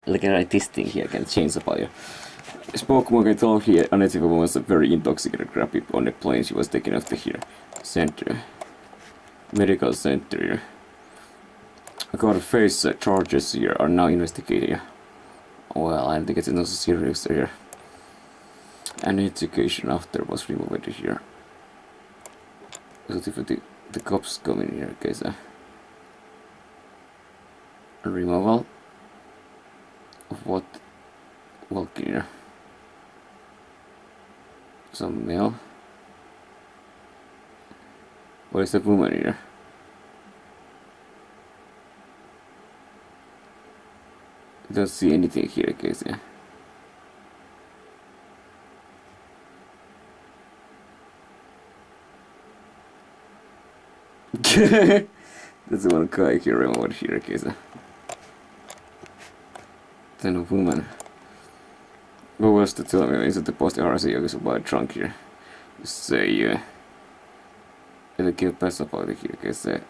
Like this thing here can change the fire. Spoke more told here unethical was a very intoxicated grab on the plane she was taken off the here center. Medical center here. I got a face charges here are now investigating. Well, I think it's not so serious here. And education after was removed here. So if the cops come in here, okay, so removal of what? Walking here. Some mail. What is the woman here? Don't see anything here, guys. Yeah. That's the one guy here over here, guys. Then a woman. What was to tell me? Is it the post RC or is it by trunk here? Say, it'll give pass up out of here, guys. I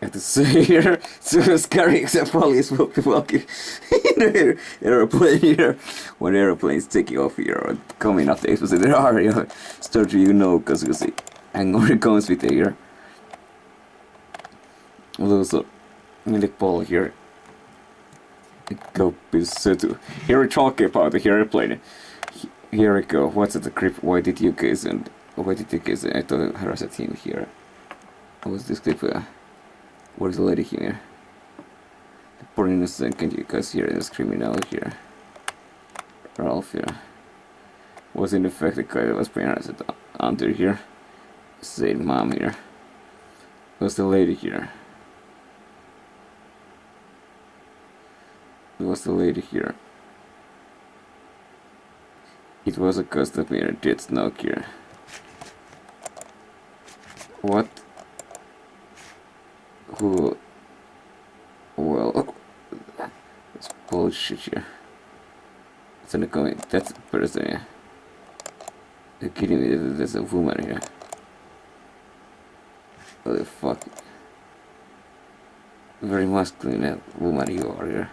have to say here, so scary except police will be walking in the airplane here. When airplanes taking off here or coming up the exposed area, start you know, because you see, hang on, it comes with here. Also, in the ball here, go be settled. Here we're talking about the airplane. Here we go. What's at the clip? Why did you guys and why did you guys? I thought I harassed him here. What was this clip? What is the lady here? The poor innocent, can you guys hear this criminal here? Ralph here. Was in effect the guy that was being harassed under here. Say mom here. Was the lady here? It was the lady here. It was a customer dead snoke here. What? Who? Well, it's bullshit here. It's in the comment. That's a person here. You're kidding me? There's a woman here. What the fuck? Very masculine woman you are here.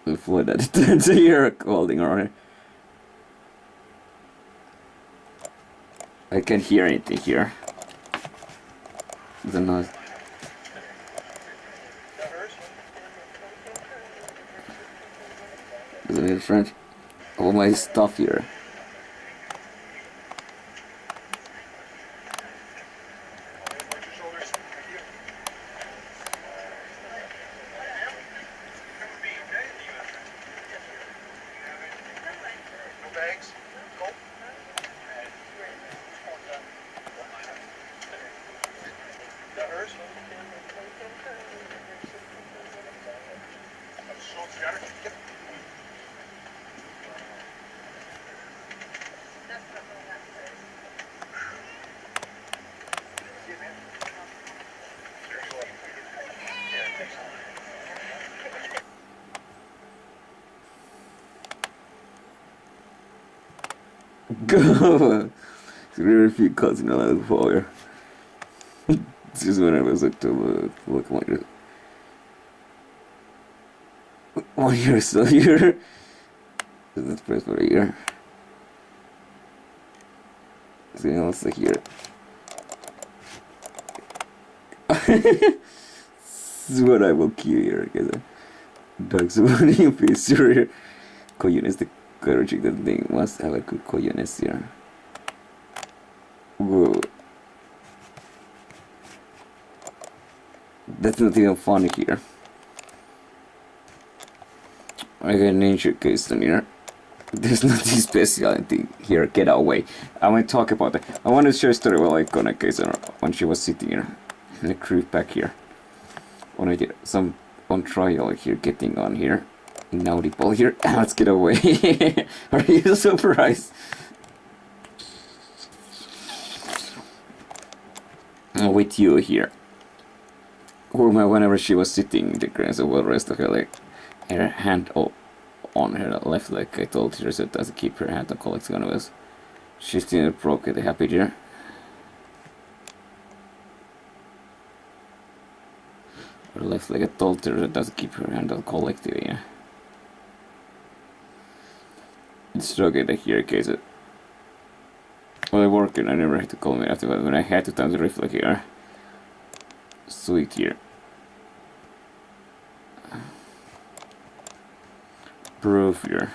Before that, it turns a year holding her. I can't hear anything here. The noise. Is it in French? All my stuff here. Go! Very few cuts in a lot of fire. This is when I was like to look like 1 year still here. That's press for a year. Something else like here. This is what I will kill here, because dark someone in face here. Coyones the courage that thing must have a good coyones here. Whoa. That's not even funny here. I got an nature case in here. There's nothing special here. Get away. I want to talk about it. I want to share a story with like on a case when she was sitting here in the crew back here. When I get some on trial here, getting on here. Inaudible here. Let's get away. Are you surprised? With you here. Whenever she was sitting in the ground, so the rest of her like her hand on her left leg, I told her so to keep her hand on collecting on us. She's still broke, the happy dear. Her left leg at altar that does keep her handle collective, yeah. It's okay to hear cases. Well, I worked and I never had to call me after, but when I had to time to reflect here. Sweet here. Proof here.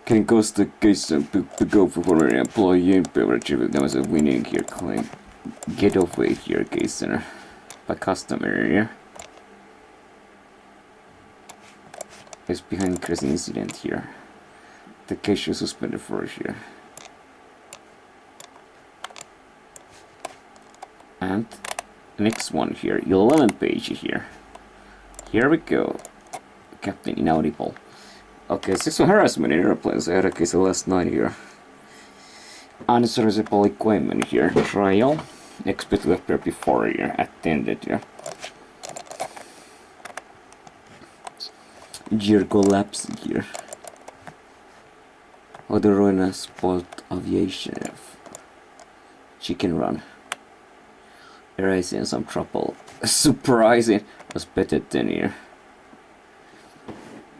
Can cost the case to go for former employee beverage if there was a winning here claim. Get away here, case center. By customer here. Is behind crazy incident here. The case is suspended for a year. And next one here, 11th page here. Here we go. Captain Inaudible. Okay, sexual harassment in airplanes. I had a case last night here. Unsolicited equipment here. Trial. Expected to appear before here. Attended here. Gear collapse here. Other ruin sport aviation. Chicken run. Erasing some trouble. Surprising. Was better than here.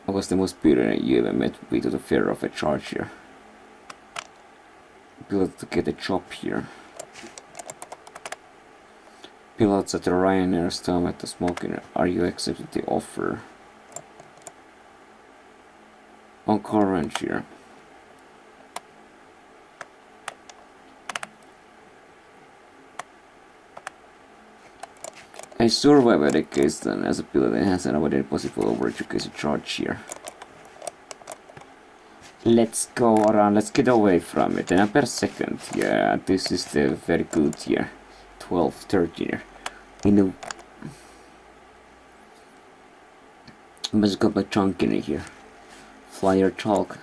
I was the most beautiful you ever met with the fear of a charge here. Pilot to get a job here. Pilots at the Ryanair storm at the smoking. Are you accepting the offer? On car ranch here. I survived the case then as a pilot and has an avoided possible over-education charge here. Let's go around, let's get away from it. And per second, yeah, this is the very good here. 12, 13 here. You know, let's go by chunking in here. Flyer chalk.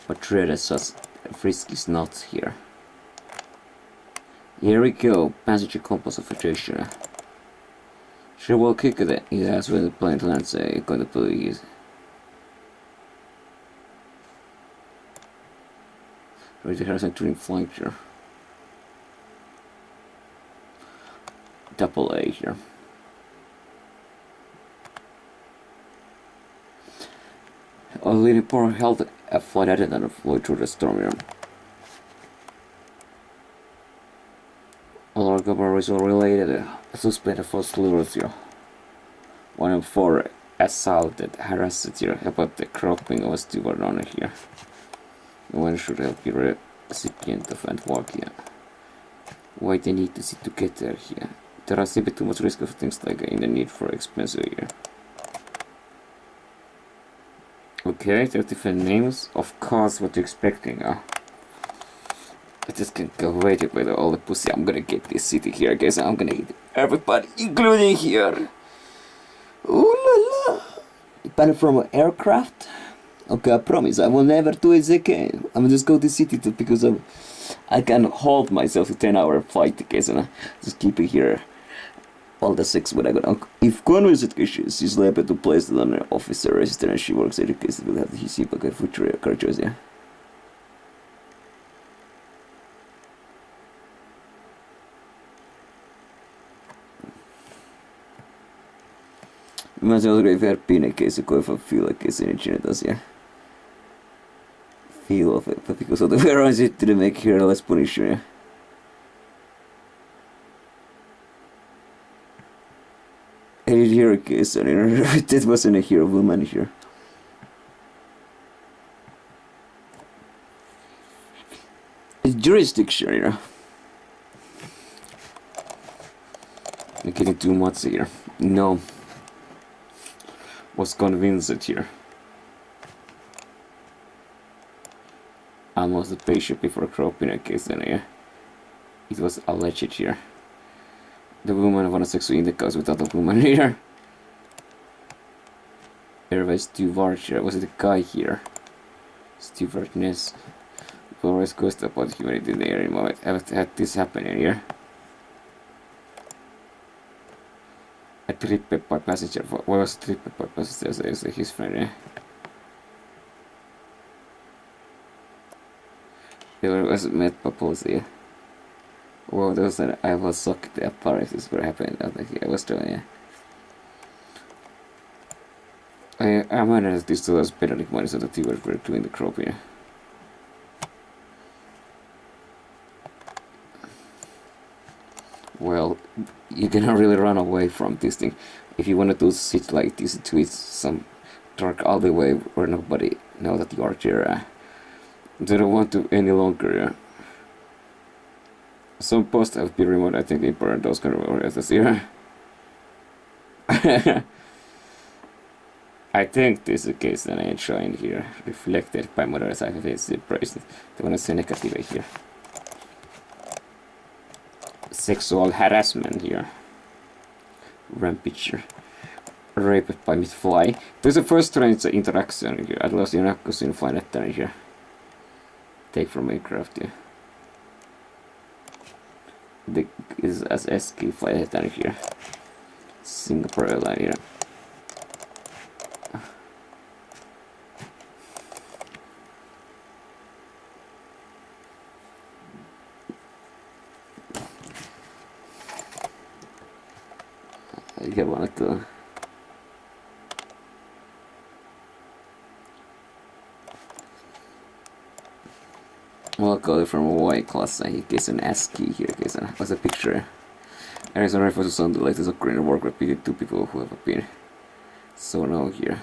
But treated such frisky knots here. Here we go, passenger compass of filtration. She will kick it, he asked when the plane lands, going to police. Ready Harrison during flight here. Double A here. A leading poor held a flight attendant and flew through the storm here. All our government is related. Suspended for slurs here. 1 of 4 assaulted, harassed here about the cropping of a steward on here. One should help your recipient of and walk here. Why they need to sit together here? There are simply too much risk of things like in the need for expensive here. Okay, there are different names. Of course, what you're expecting, I just can't go wait with all the pussy. I'm gonna get this city here, guys. I'm gonna hit everybody, including here. Ooh la la! Banned from an aircraft? Okay, I promise I will never do it again. I'm just go to city because I can hold myself to 10-hour flight, guys, and I just keep it here. All the 6 when I got if convinced education is liable to place it on an officer register and she works education will have his a future characters, yeah. Mä se on very pienekeissä, kun I feel like it's in it does, yeah. Feel of it, but because of the where I sit to make here less punishment, yeah. I did hear a case, and that wasn't a hero woman here. It's jurisdiction, you know. I'm getting too much here. No. Was convinced here. Almost the patient before cropping a case, and yeah. It was alleged here. The woman wanted sex in the cause without a woman here. There was Stewart here. Was it a guy here? Stewardness. We always ghost about humanity in the area moment. Have had this happen here. A trip by passenger. What was trip by passenger? Is his friend, yeah? There was met policy. Well, there was an I was shocked the apparatus were happening. I think I was doing it. I managed this to us better money so that you were doing the crop here. Well, you cannot really run away from this thing. If you want to sit like this to some dark alleyway where nobody knows that you are there, they don't want to any longer. Some posts have been removed. I think important those kind of areas here. I think this is the case that I joined here, reflected by moderate psychopathy present. They want to say negative here. Sexual harassment here. Rampage. Raped by Miss Fly. There's a first strange interaction here. At last you're not going to find that here. Take from Minecraft here. The is as SK fly down here. Singapore airline here. I wanted to welcome from a Y class. He gets an ASCII here. What's a picture? There is a reference on the latest occurring in work repeated to people who have been so now here.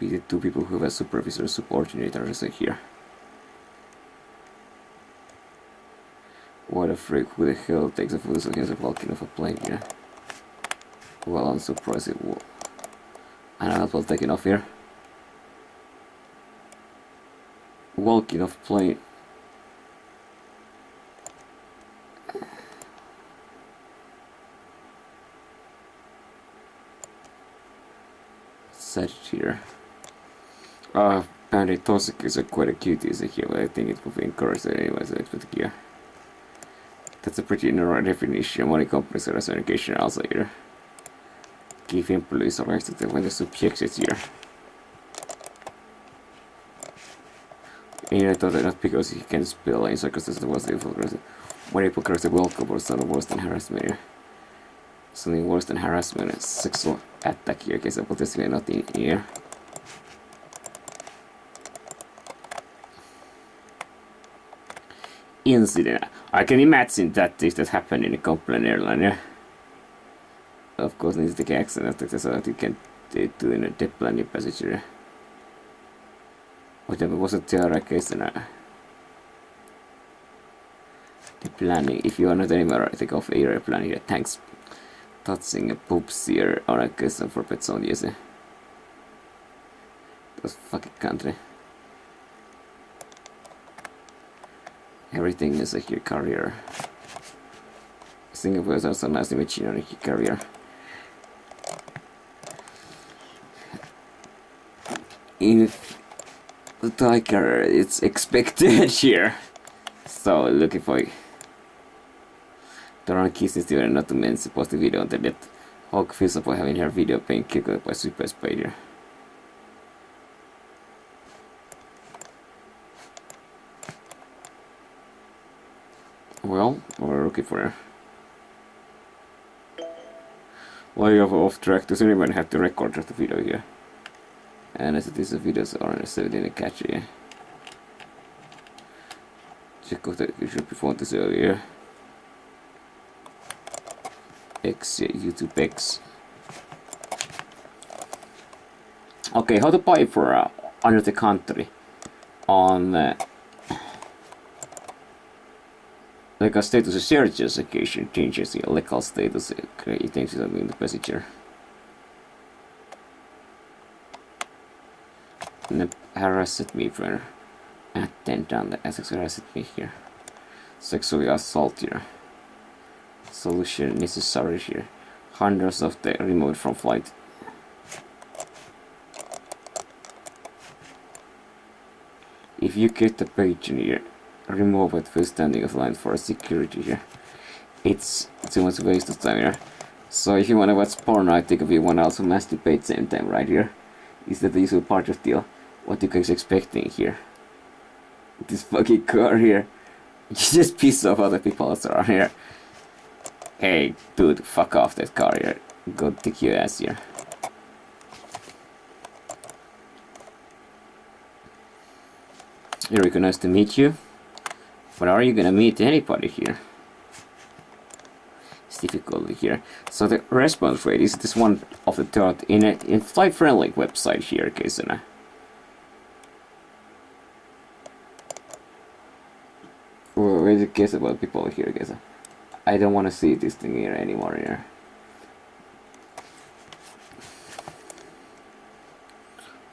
Repeated to people who have a supervisor subordinate are here. What a freak, who the hell takes a photo against a walking of a plane here? Well, I'm surprised it will. And I will taking off here. Walking off plane. Set here. Apparently Toxic is quite a cutie here, but I think it will be encouraged anyways, with gear. That's a pretty narrow definition. Money companies are as an education also here. Give employees arrested when the subject is here. And I thought that not because he can spill in circumstances was the hypocrisy. When hypocrisy welcome or something worse than harassment here. Something worse than harassment is sexual attack here, case of potentially not in here. Incident. I can imagine that if that happened in a complaint airline, yeah. Of course, needs to take accident so that you can do in a deplanning passenger. Whatever was a terror case in a deplanning. If you are not anymore, take off airplane here. Thanks. Touching a poops here on a case for pets on yes. Those fucking country. Everything is a here career. Singapore is also a nice image on a career. If the tiger is expected here. So looking for there are kisses there not to mention post the video on the net. Hawk feels about having her video being kicked by Super Spider. Well, we're looking for her. While you have off track, does anyone have to record just the video here? And as it is, the videos are saved in a cache here. Check out that you should be found this earlier. X, YouTube X. Okay, how to buy for under the country on legal status searches occasion changes the legal status it changes in the passenger. And harassed me for attendant as harassed me here. Sexually assault here. Solution necessary here. Hundreds of the removed from flight. If you get the page in here, remove it for standing offline for security here. It's too much waste of time here. So if you want to watch porn, I think if you want to also masturbate same time right here. Is that the usual part of deal. What you guys expecting here? This fucking car here. You just piss off other people that are here. Hey, dude, fuck off that car here. Go take your ass here. Erika, nice to meet you. But are you gonna meet anybody here? It's difficult here. So the response rate is this one of the third in flight friendly website here, Kesana. What did you guess about people here, Kesa? I don't want to see this thing here anymore here.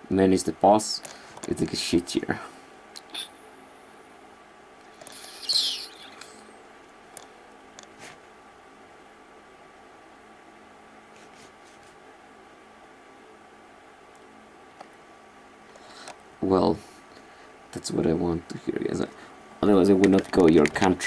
Man is the boss. It's like a shit here. Well, that's what I want to hear, guys. Otherwise, I would not go your country.